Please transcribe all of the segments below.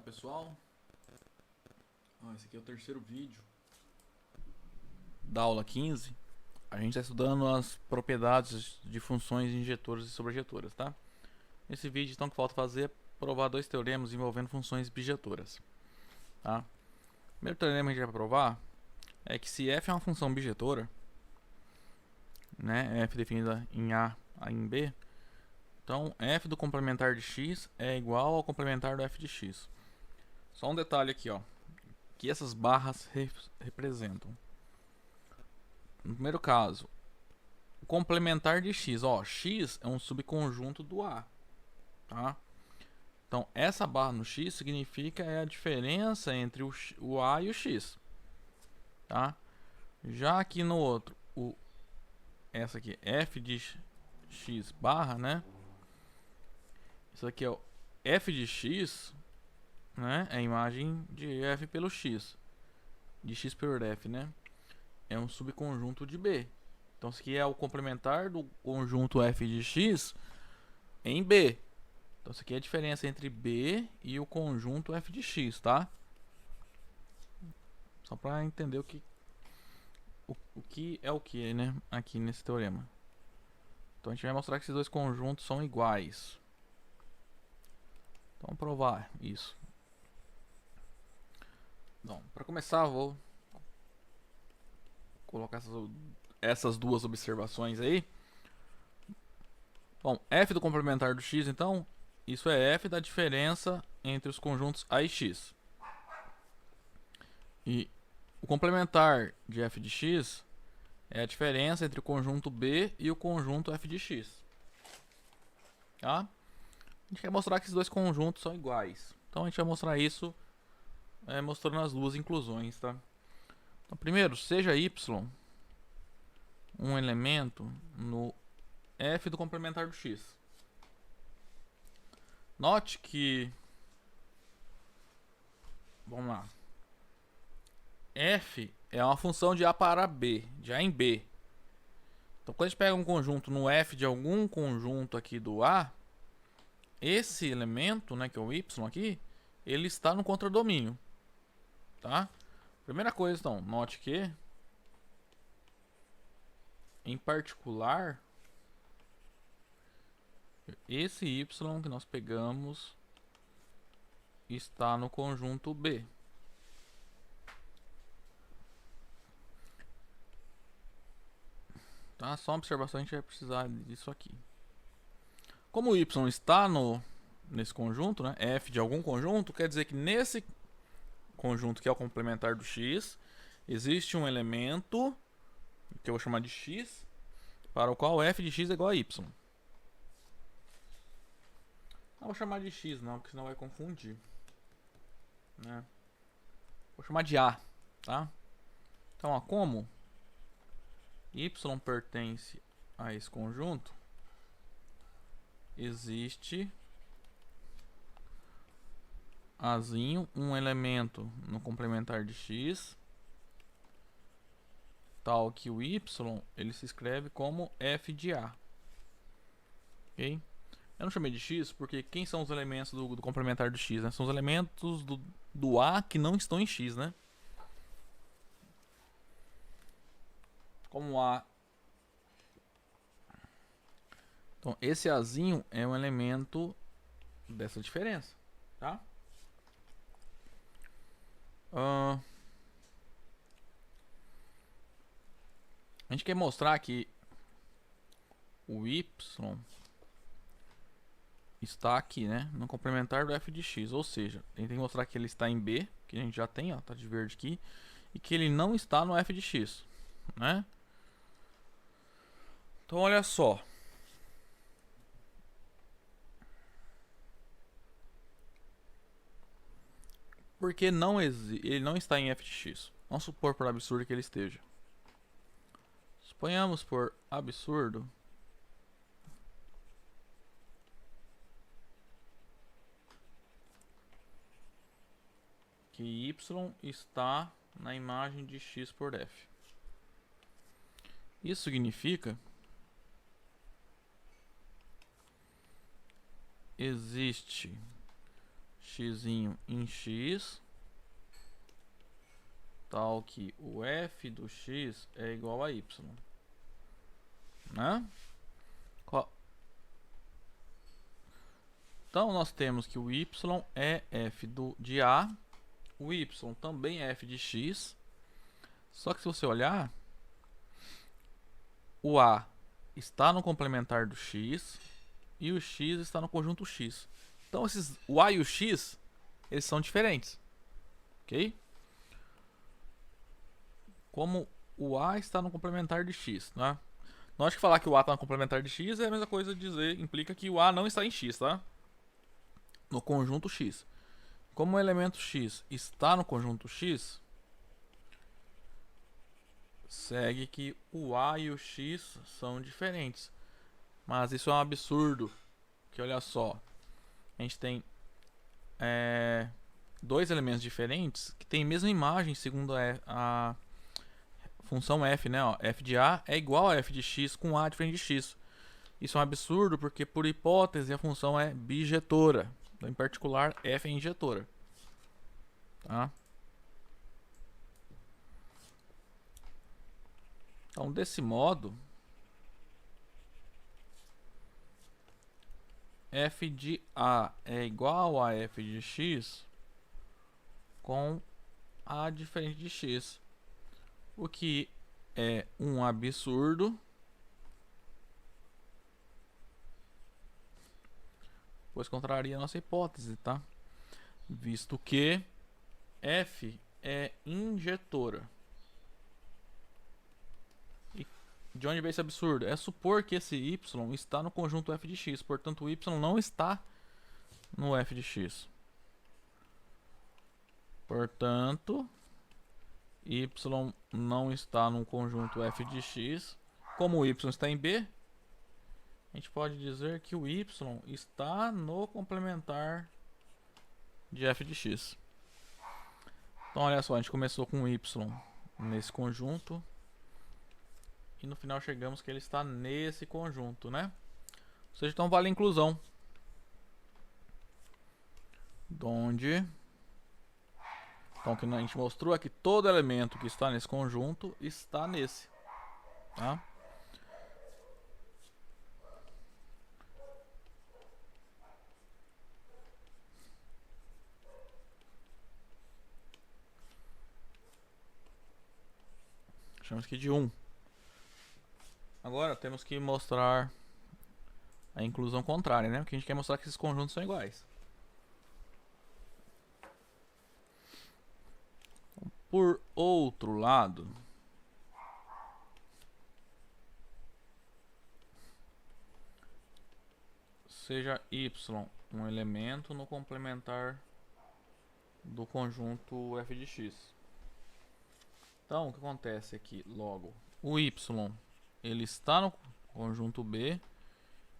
pessoal, esse aqui é o terceiro vídeo da aula 15. A gente está estudando as propriedades de funções injetoras e sobrejetoras, tá? Nesse vídeo, então, o que falta fazer é provar dois teoremas envolvendo funções bijetoras, tá? O primeiro teorema que a gente vai provar é que se f é uma função bijetora, né, f definida em A em B, então f do complementar de x é igual ao complementar do f de x. Só um detalhe aqui, ó, que essas barras representam. No primeiro caso, o complementar de x, ó, x é um subconjunto do A, tá? Então, essa barra no x significa a diferença entre o A e o x, tá? Já aqui no outro, essa aqui, f de x barra, né? Isso aqui é o f de x, né? É a imagem de f pelo x, de x por f, né? É um subconjunto de B. Então, isso aqui é o complementar do conjunto f de x em B. Então, isso aqui é a diferença entre B e o conjunto f de x, tá? Só para entender o que é o que, né? Aqui nesse teorema. Então, a gente vai mostrar que esses dois conjuntos são iguais. Então, vamos provar isso. Bom, para começar, vou colocar essas duas observações aí. Bom, f do complementar do x, então, isso é f da diferença entre os conjuntos A e x. E o complementar de f de x é a diferença entre o conjunto B e o conjunto f de x. Tá? A gente quer mostrar que esses dois conjuntos são iguais. Então, a gente vai mostrar isso mostrando as duas inclusões, tá? Então, primeiro, seja y um elemento no f do complementar do x. Note que, vamos lá, f é uma função de A para B, de A em B. Então, quando a gente pega um conjunto no f de algum conjunto aqui do A, esse elemento, né, que é o y aqui, ele está no contradomínio, tá? Primeira coisa, então, note que, em particular, esse y que nós pegamos está no conjunto B. Tá? Só uma observação, a gente vai precisar disso aqui. Como o y está nesse conjunto, né, f de algum conjunto, quer dizer que nesse conjunto que é o complementar do x, existe um elemento, que eu vou chamar de x, para o qual f de x é igual a y. Não vou chamar de x não, porque senão vai confundir, né? Vou chamar de A, tá? Então, ó, como y pertence a esse conjunto, existe Azinho, um elemento no complementar de x, tal que o y ele se escreve como f de A. Ok? Eu não chamei de x porque quem são os elementos do complementar de x, né? São os elementos do A que não estão em x, né? Como A. Então, esse Azinho é um elemento dessa diferença, tá? A gente quer mostrar que o y está aqui, né, no complementar do f de x, ou seja, a gente tem que mostrar que ele está em B, que a gente já tem, ó, tá de verde aqui, e que ele não está no f de x, né? Então, olha só. Porque ele não está em f de x. Vamos supor por absurdo que ele esteja. Suponhamos por absurdo que y está na imagem de x por f. Isso significa existe xzinho em x, tal que o f do x é igual a y, né? Então nós temos que o y é f de a, o y também é f de x, só que se você olhar, o a está no complementar do x e o x está no conjunto x. Então o a e o x, eles são diferentes, ok? Como o a está no complementar de x, né? Nós que falar que o a está no complementar de x é a mesma coisa dizer, implica que o a não está em x, tá? No conjunto x. Como o elemento x está no conjunto x, segue que o a e o x são diferentes. Mas isso é um absurdo, que olha só, a gente tem dois elementos diferentes que têm a mesma imagem segundo a função f, né? Ó, f de a é igual a f de x com a diferente de x. Isso é um absurdo porque, por hipótese, a função é bijetora. Em particular, f é injetora. Tá? Então, desse modo, f de a é igual a f de x com a diferente de x. O que é um absurdo, pois contraria a nossa hipótese, tá? Visto que f é injetora. E de onde vem esse absurdo? É supor que esse y está no conjunto f de x, portanto o y não está no f de x. Portanto, y não está no conjunto f de x. Como o y está em B, a gente pode dizer que o y está no complementar de f de x. Então, olha só, a gente começou com o y nesse conjunto e no final chegamos que ele está nesse conjunto, né? Ou seja, então vale a inclusão. Onde... Então, o que a gente mostrou é que todo elemento que está nesse conjunto está nesse, tá? Chamamos aqui de 1. Agora temos que mostrar a inclusão contrária, né? Porque a gente quer mostrar que esses conjuntos são iguais. Por outro lado, seja y um elemento no complementar do conjunto f de x. Então, o que acontece aqui logo? O y ele está no conjunto B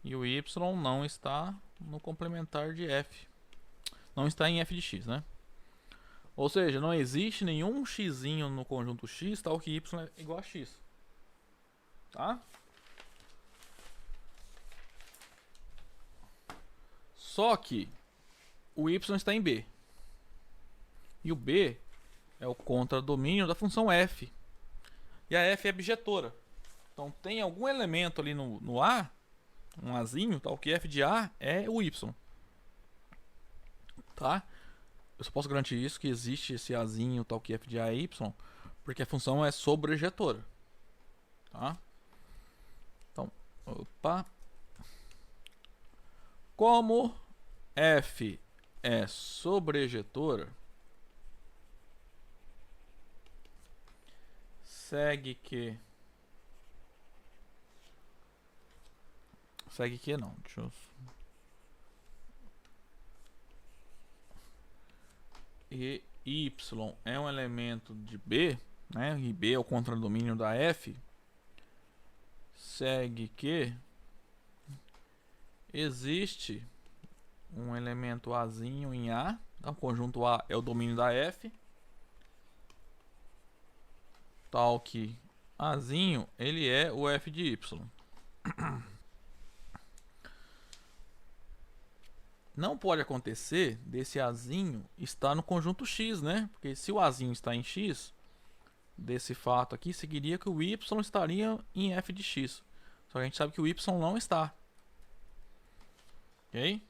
e o y não está no complementar de f. Não está em f de x, né? Ou seja, não existe nenhum xzinho no conjunto x tal que y é igual a x. Tá? Só que o y está em B. E o B é o contradomínio da função f. E a f é bijetora. Então tem algum elemento ali no A, um azinho, tal que f de A é o y. Tá? Eu só posso garantir isso, que existe esse azinho, tal que f de A é y, porque a função é sobrejetora. Tá? Então, opa. Como f é sobrejetora, segue que não, deixa eu... E y é um elemento de B, né? E B é o contradomínio da f. Segue que existe um elemento azinho em A, o conjunto A é o domínio da f, tal que azinho ele é o f de y. Não pode acontecer desse Azinho estar no conjunto X, né? Porque se o Azinho está em X, desse fato aqui, seguiria que o Y estaria em f de X. Só que a gente sabe que o Y não está. Ok?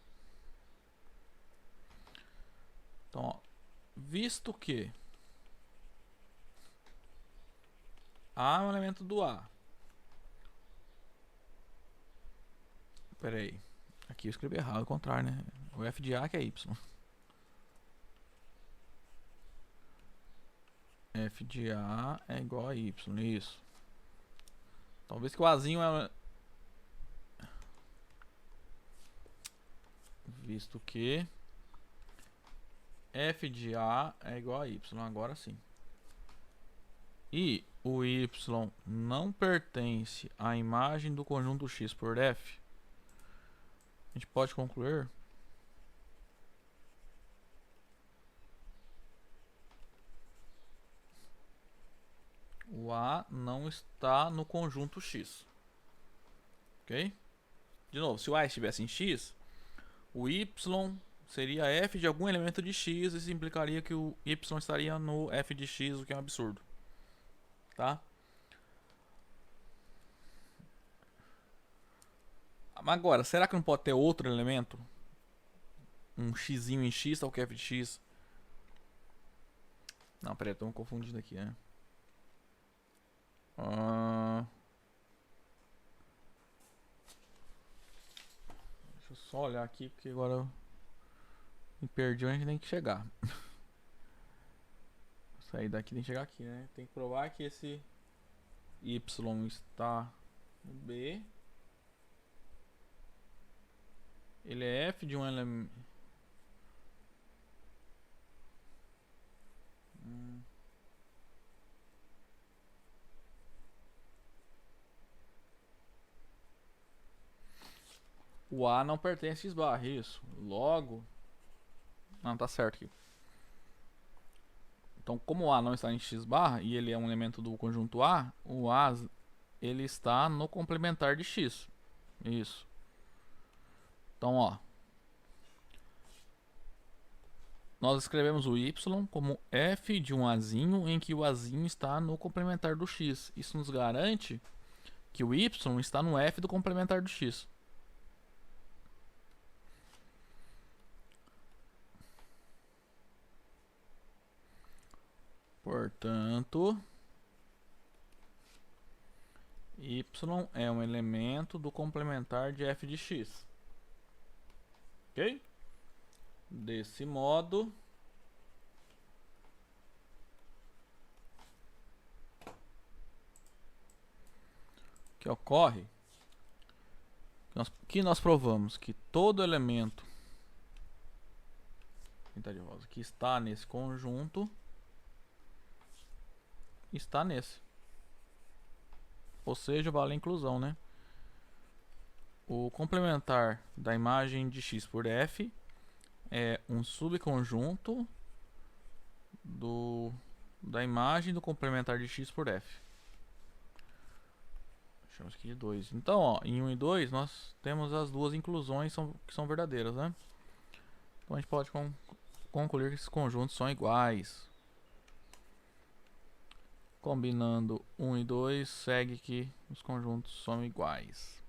Então, ó, visto que A é um elemento do A. Pera aí. Aqui eu escrevi errado, ao contrário, né? O f de A que é Y. F de A é igual a Y, isso. Talvez que o Azinho é... Visto que F de A é igual a Y, agora sim. E o Y não pertence à imagem do conjunto X por F. A gente pode concluir o A não está no conjunto X. Ok? De novo, se o A estivesse em X, o Y seria f de algum elemento de x. Isso implicaria que o y estaria no f de x, o que é um absurdo. Tá? Agora, será que não pode ter outro elemento? Um x em x, tal que f de x? Não, peraí, estou confundindo aqui, né? Deixa eu só olhar aqui, porque agora eu me perdi onde a gente tem que chegar. Sair daqui tem que chegar aqui, né? Tem que provar que esse y está no B. Ele é f de um elemento. O A não pertence a x barra, isso. Logo... Não, tá certo aqui. Então, como o A não está em x barra e ele é um elemento do conjunto A, o A ele está no complementar de x. Isso. Então, ó. Nós escrevemos o y como f de um Azinho em que o Azinho está no complementar do x. Isso nos garante que o y está no f do complementar do x. Portanto, y é um elemento do complementar de f de x. Ok? Desse modo, o que ocorre? Que nós provamos que todo elemento que está nesse conjunto está nesse. Ou seja, vale a inclusão, né? O complementar da imagem de x por f é um subconjunto da imagem do complementar de x por f. Chamamos aqui de 2. Então, ó, em 1 e 2 nós temos as duas inclusões que são verdadeiras, né? Então a gente pode concluir que esses conjuntos são iguais. Combinando 1 e 2, segue que os conjuntos são iguais.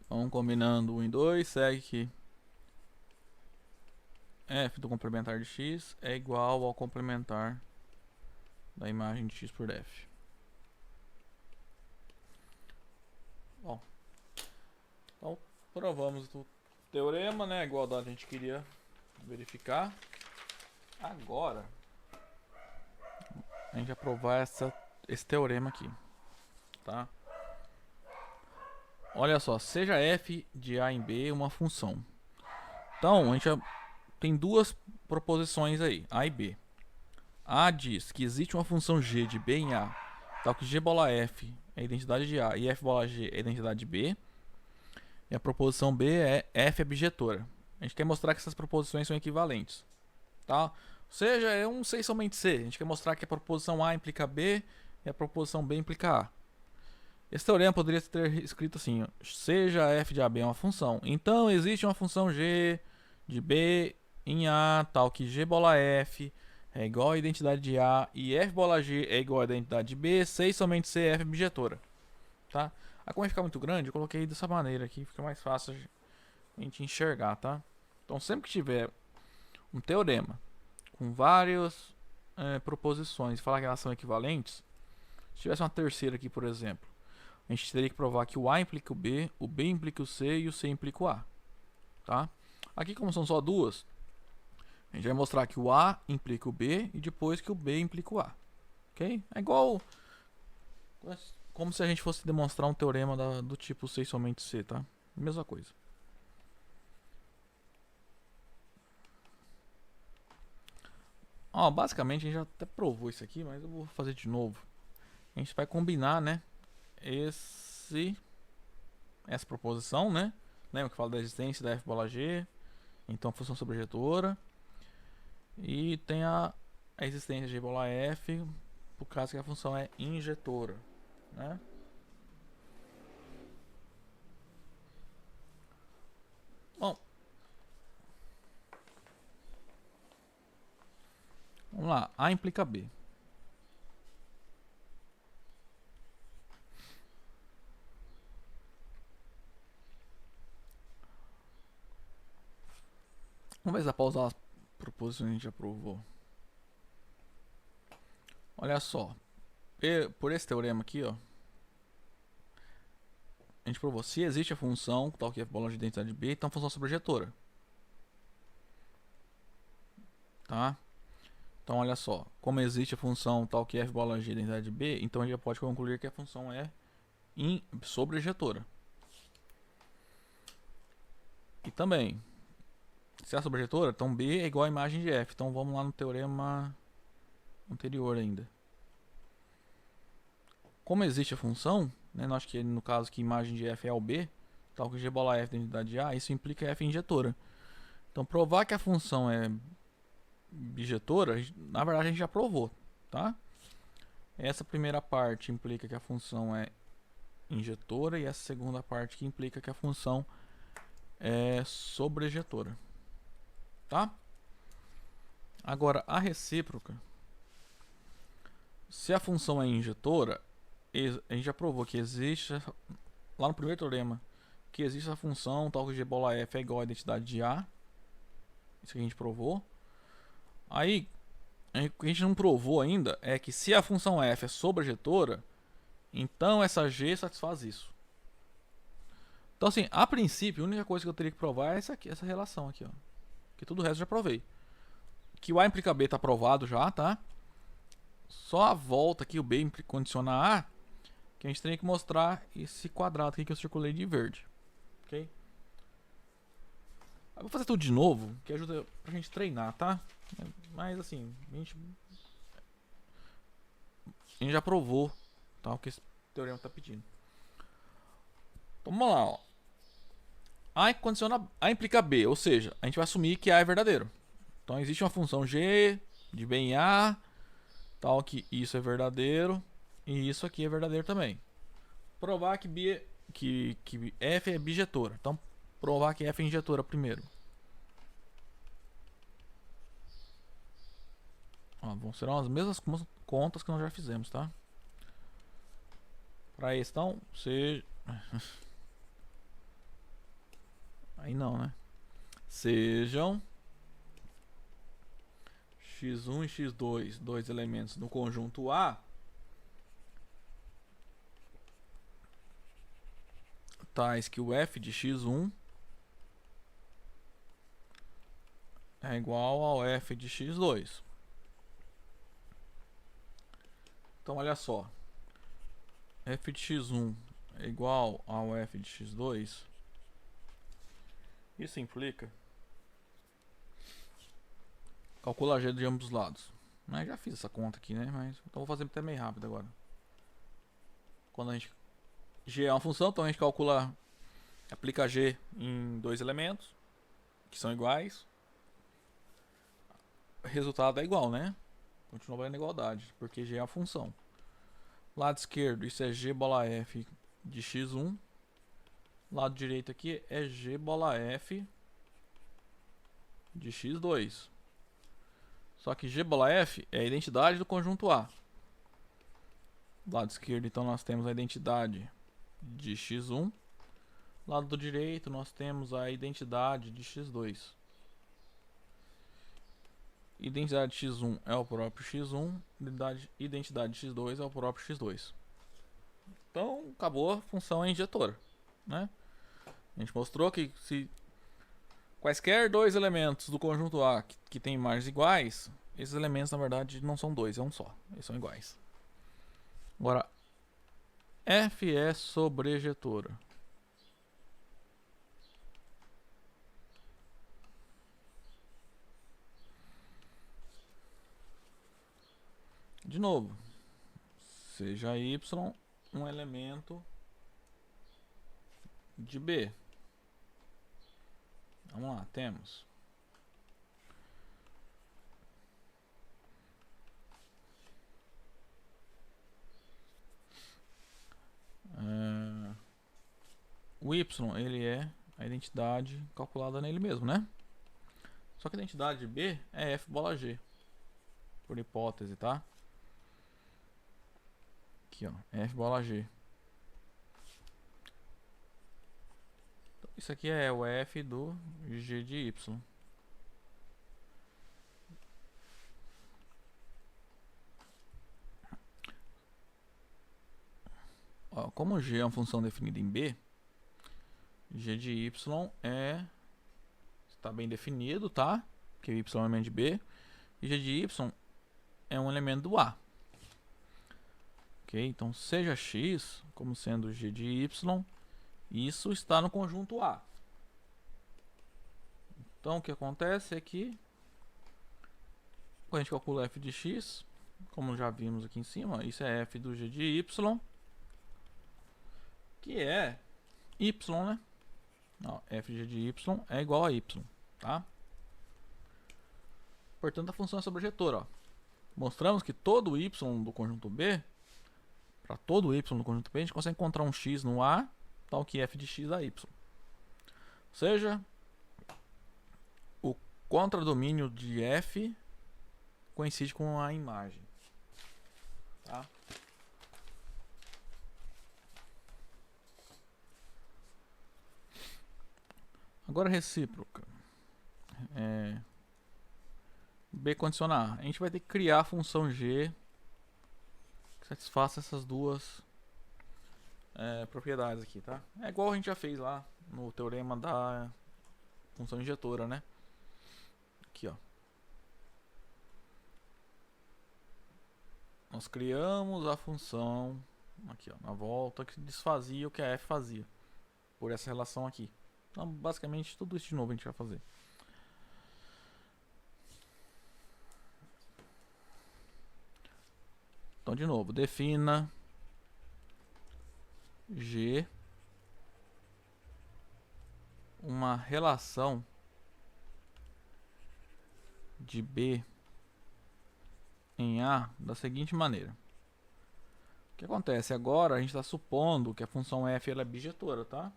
Então, combinando 1 e 2, segue que f do complementar de x é igual ao complementar da imagem de x por f. Bom, então provamos o teorema, né? A igualdade a gente queria verificar. Agora a gente vai provar esse teorema aqui, tá? Olha só, seja f de a em b uma função. Então a gente tem duas proposições aí, a e b. A diz que existe uma função g de b em a, tal que g bola f é a identidade de a e f bola g é a identidade de b. E a proposição b é f é bijetora. A gente quer mostrar que essas proposições são equivalentes, tá? Seja, é um 6 somente C. A gente quer mostrar que a proposição A implica B e a proposição B implica A. Esse teorema poderia ter escrito assim: ó, seja f de AB uma função, então existe uma função g de B em A, tal que g bola f é igual à identidade de A e f bola g é igual à identidade de B, 6 somente C é f bijetora. Tá? Aí, como vai ficar muito grande, eu coloquei dessa maneira aqui, fica mais fácil a gente enxergar, tá? Então, sempre que tiver um teorema com várias proposições e falar que elas são equivalentes, se tivesse uma terceira aqui, por exemplo, a gente teria que provar que o A implica o B implica o C e o C implica o A. Tá? Aqui, como são só duas, a gente vai mostrar que o A implica o B e depois que o B implica o A. Ok? É igual como se a gente fosse demonstrar um teorema do tipo 6 somente C, tá? Mesma coisa. Ó, basicamente a gente já até provou isso aqui, mas eu vou fazer de novo. A gente vai combinar, né? Essa proposição, né? Lembra que fala da existência da f bola g, então função sobrejetora. E tem a existência de g bola f, por caso que a função é injetora, né? Bom, vamos lá. A implica B. Vamos ver se dá pra usar as proposições que a gente já provou. Olha só. Por esse teorema aqui, ó, a gente provou se existe a função tal que f bola de identidade de B, então a função sobrejetora. Tá? Então olha só, como existe a função tal que f bola g identidade de B, então a gente já pode concluir que a função é sobrejetora. E também, se é sobrejetora, então B é igual à imagem de f. Então vamos lá no teorema anterior ainda. Como existe a função, né, nós que no caso que imagem de f é o B, tal que g bola f da identidade de A, isso implica f injetora. Então provar que a função é bijetora, na verdade a gente já provou, tá? Essa primeira parte implica que a função é injetora e essa segunda parte que implica que a função é sobrejetora, tá? Agora a recíproca, se a função é injetora, a gente já provou que existe lá no primeiro teorema que existe a função tal que g bola f é igual à identidade de A. Isso que a gente provou. Aí o que a gente não provou ainda é que se a função f é sobrejetora, então essa g satisfaz isso. Então assim, a princípio, a única coisa que eu teria que provar é essa relação aqui, ó. Que tudo o resto eu já provei. Que o A implica B está provado já, tá? Só a volta aqui, o B condiciona A, que a gente teria que mostrar esse quadrado aqui que eu circulei de verde. Ok? Eu vou fazer tudo de novo, que ajuda pra gente treinar, tá? Mas assim, a gente já provou, tá? O que esse teorema está pedindo. Então vamos lá, ó. A implica B, ou seja, a gente vai assumir que A é verdadeiro. Então existe uma função g de B em A, tal que isso é verdadeiro e isso aqui é verdadeiro também. Provar que f é bijetora. Então provar que f é injetora primeiro. Ó, vão ser as mesmas contas que nós já fizemos, tá? Para isso, então, seja... Aí não, né? Sejam x1 e x2, dois elementos no conjunto A, tais que o f de x1 é igual ao f de x2. Então olha só, f de x1 é igual ao f de x2. Isso implica calcula g de ambos os lados. Mas já fiz essa conta aqui, né? Mas então vou fazer até meio rápido agora. Quando a gente g é uma função, então a gente calcula, aplica g em dois elementos que são iguais. resultado é igual, né? Continua valendo igualdade, porque G é a função. Lado esquerdo, isso é G bola F de x1. Lado direito aqui é G bola F de x2. Só que G bola F é a identidade do conjunto A. Lado esquerdo, então, nós temos a identidade de x1. Lado direito, nós temos a identidade de x2. Identidade de x1 é o próprio x1. Identidade de x2 é o próprio x2. Então, acabou, a função é injetora, né? A gente mostrou que se quaisquer dois elementos do conjunto A que tem imagens iguais, esses elementos na verdade não são dois, é um só. Eles são iguais. Agora, F é sobrejetora. De novo, seja y um elemento de B. Vamos lá, temos o y, ele é a identidade calculada nele mesmo, né? Só que a identidade de B é f bola g, por hipótese, tá? Aqui, ó, f bola g. Então, isso aqui é o f do g de y. Ó, como g é uma função definida em B, g de y está bem definido, tá? Que y é um elemento de B. E g de y é um elemento do A. Ok? Então, seja x como sendo g de y, isso está no conjunto A. Então, o que acontece é que quando a gente calcula f de x, como já vimos aqui em cima, isso é f do g de y, que é y, né? Ó, f de g de y é igual a y, tá? Portanto, a função é sobrejetora, ó. Mostramos que todo y do conjunto B, para todo y do conjunto B, a gente consegue encontrar um x no A, tal que f de x dá y. Ou seja, o contradomínio de f coincide com a imagem, tá? Agora recíproca. B condicionar. A gente vai ter que criar a função g que satisfaça essas duas propriedades aqui, tá? É igual a gente já fez lá no teorema da função injetora, né? Aqui, ó. Nós criamos a função aqui, ó, na volta, que desfazia o que a f fazia por essa relação aqui. Então, basicamente, tudo isso de novo a gente vai fazer. Então, de novo, defina G uma relação de B em A da seguinte maneira. O que acontece? Agora a gente está supondo que a função f ela é bijetora, tá?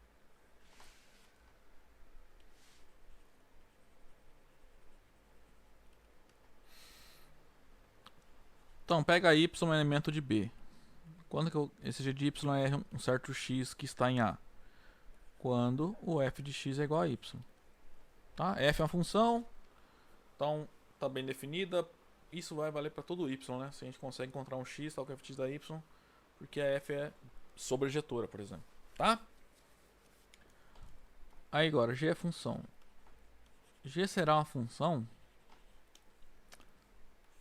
Então, pega y um elemento de B. Quando que esse g de y é um certo x que está em A? Quando o f de x é igual a y. Tá? F é uma função, então está bem definida. Isso vai valer para todo y, né? Se a gente consegue encontrar um x tal que f de x dá y, porque a f é sobrejetora, por exemplo. Tá? Aí agora, g é função. G será uma função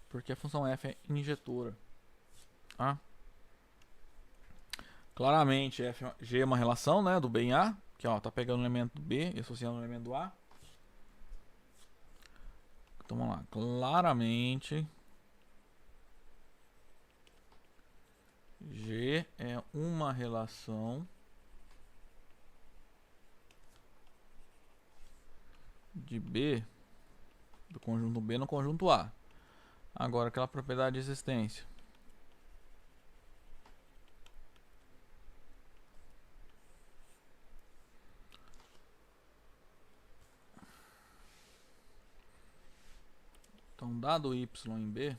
porque a função f é injetora. Tá? Claramente, G é uma relação, né, do B em A, que ó, tá pegando o elemento do B e associando o elemento do A. Então vamos lá, claramente G é uma relação de B do conjunto B no conjunto A. Agora aquela propriedade de existência. Então, dado y em B,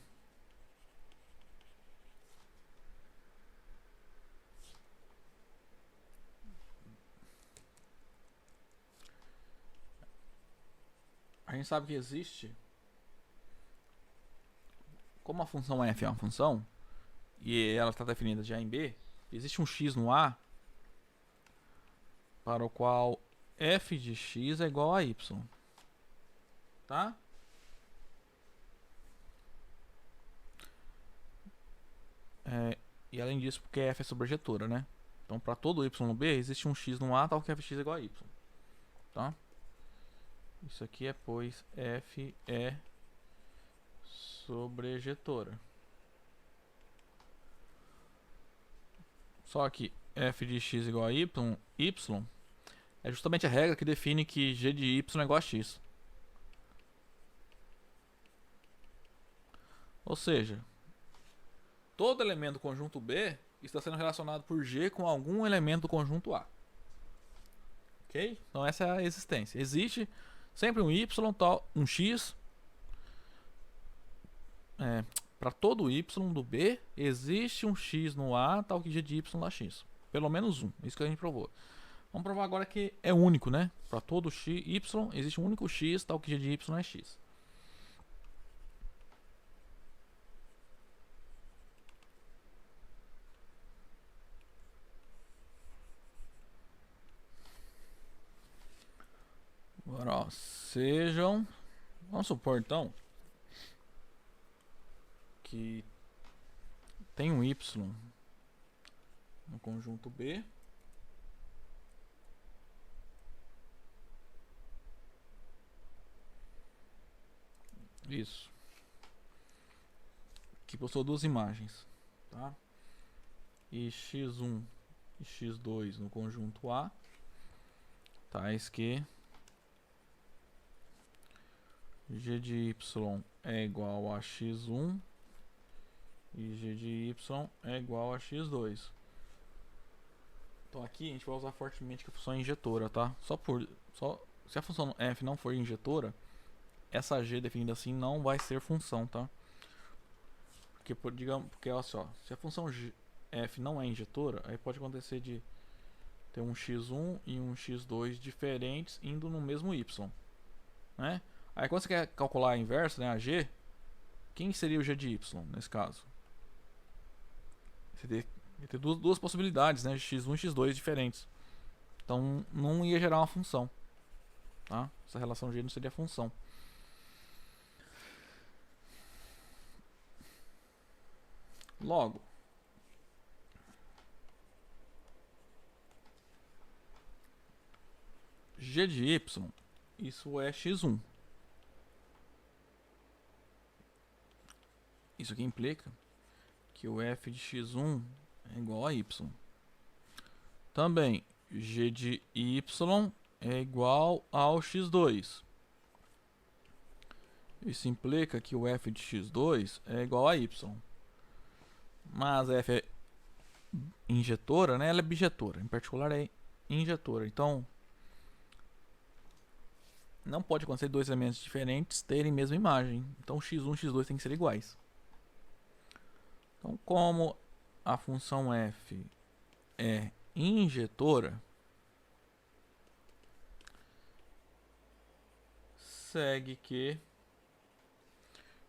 a gente sabe que existe, como a função f é uma função, e ela está definida de A em B, existe um x no A, para o qual f de x é igual a y. Tá? E além disso, porque f é sobrejetora, né? Então, para todo y no B, existe um x no A, tal que f de x é igual a y. Tá? Isso aqui é, pois, f é sobrejetora. Só que f de x igual a y é justamente a regra que define que g de y é igual a x. Ou seja, todo elemento do conjunto B está sendo relacionado por g com algum elemento do conjunto A. Ok? Então essa é a existência. Existe sempre um y, um x. Para todo y do B, existe um x no A, tal que g de y dá x. Pelo menos um. Isso que a gente provou. Vamos provar agora que é único, né? Para todo y, existe um único x, tal que g de y é x. Agora, ó, sejam... Vamos supor, então, que tem um y no conjunto B. Isso. Que possui duas imagens, tá? E x1 e x2 no conjunto A, tais que g de y é igual a x1 e g de y é igual a x2. Então aqui a gente vai usar fortemente que a função é injetora, tá? Se a função f não for injetora, essa g definida assim não vai ser função, tá? Porque olha só, se a função f não é injetora, aí pode acontecer de ter um x1 e um x2 diferentes indo no mesmo y, né? Aí quando você quer calcular a inversa, né, a g, quem seria o g de y nesse caso? Você ter duas possibilidades, né, x1 e x2 diferentes. Então não ia gerar uma função, tá? Essa relação g não seria função. Logo, g de y, isso é x1. Isso aqui implica que o f de x1 é igual a y. Também, g de y é igual ao x2. Isso implica que o f de x2 é igual a y. Mas f é injetora, né? Ela é bijetora. Em particular é injetora. Então, não pode acontecer dois elementos diferentes terem a mesma imagem. Então, x1 e x2 tem que ser iguais. Então, como a função f é injetora, segue que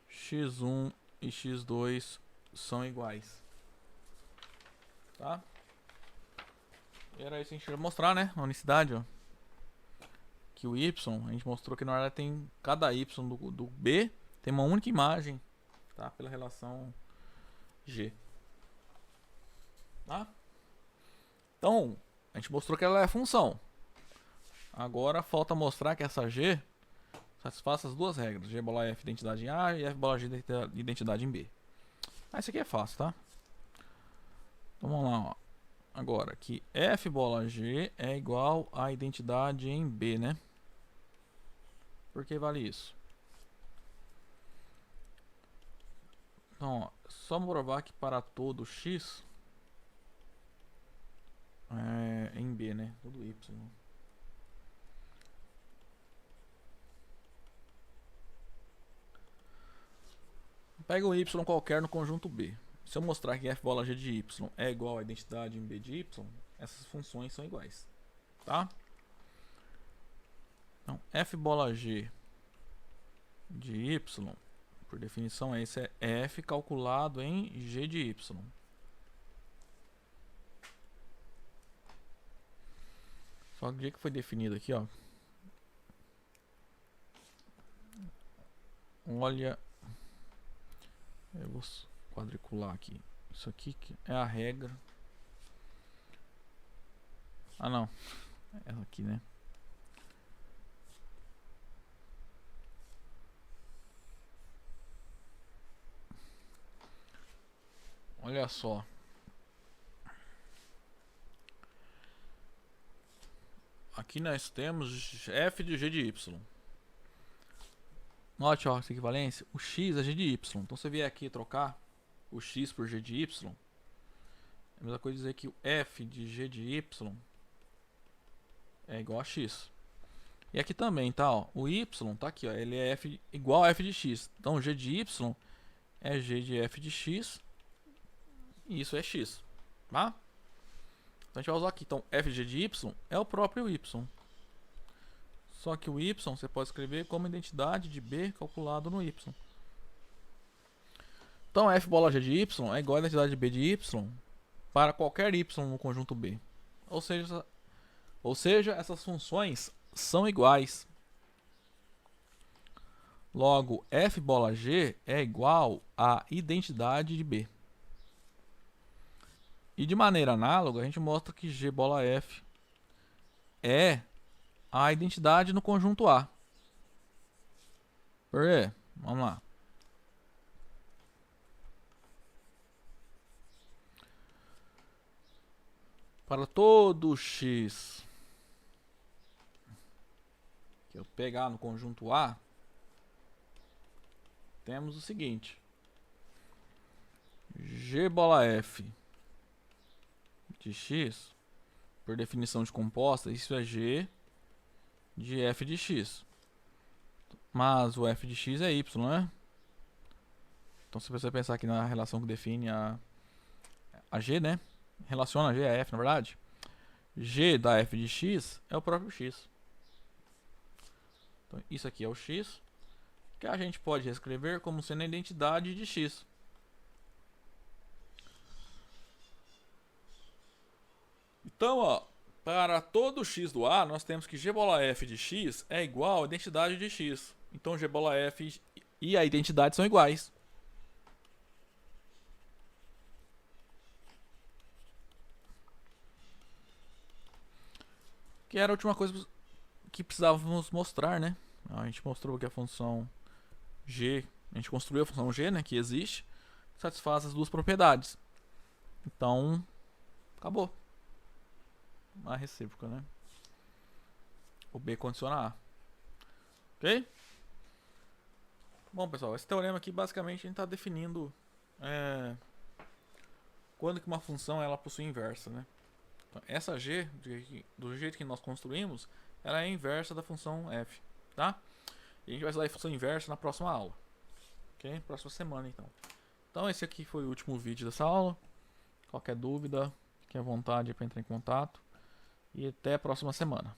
x1 e x2 são iguais. Tá? Era isso que a gente ia mostrar, né? Na unicidade, ó. Que o y, a gente mostrou que na verdade tem cada y do B tem uma única imagem, tá? Pela relação G. Tá? Então, a gente mostrou que ela é função. Agora falta mostrar que essa G satisfaz as duas regras. G bola F identidade em A e F bola G identidade em B. Isso aqui é fácil, tá? Então vamos lá, ó. Agora, que F bola G é igual a identidade em B, né? Por que vale isso? Então, ó, só provar que para todo x em B, né? Todo y. Pega o y qualquer no conjunto B. Se eu mostrar que f bola g de y é igual à identidade em B de y, essas funções são iguais, tá? Então, f bola g de y, por definição, esse é f calculado em g de y. Só que o jeito que foi definido aqui, ó. Olha, eu vou quadricular aqui. Isso aqui é a regra. Ah, não. Essa aqui, né? Olha só. Aqui nós temos f de g de y. Note, ó, essa equivalência. O x é g de y. Então, se você vier aqui trocar o x por g de y, é a mesma coisa dizer que o f de g de y é igual a x. E aqui também, tá? Ó, o y tá aqui, ó, ele é f igual a f de x. Então, g de y é g de f de x. E isso é x, tá? Então, a gente vai usar aqui. Então, f de g de y é o próprio y. Só que o y você pode escrever como identidade de b calculado no y. Então, f bola g de y é igual a identidade de b de y para qualquer y no conjunto B. Ou seja, essas funções são iguais. Logo, f bola g é igual à identidade de B. E de maneira análoga, a gente mostra que g bola f é a identidade no conjunto A. Por quê? Vamos lá. Para todo x que eu pegar no conjunto A, temos o seguinte. G bola f de x, por definição de composta, isso é g de f de x. Mas o f de x é y, né? Então, se você pensar aqui na relação que define a g, né? Relaciona a g a f, na verdade. G da f de x é o próprio x. Então, isso aqui é o x, que a gente pode reescrever como sendo a identidade de x. Então, ó, para todo x do A, nós temos que g bola f de x é igual à identidade de x. Então, g bola f e a identidade são iguais. Que era a última coisa que precisávamos mostrar, né? A gente mostrou que a função g, a gente construiu a função g, né, que existe, satisfaz as duas propriedades. Então, acabou. A recíproca, né? O B condiciona A. Ok? Bom, pessoal, esse teorema aqui basicamente a gente está definindo quando que uma função ela possui inversa, né? Então, essa g, do jeito que nós construímos, ela é a inversa da função f, tá? E a gente vai usar a função inversa na próxima aula. Ok? Próxima semana, então. Então, esse aqui foi o último vídeo dessa aula. Qualquer dúvida, fique à vontade para entrar em contato. E até a próxima semana.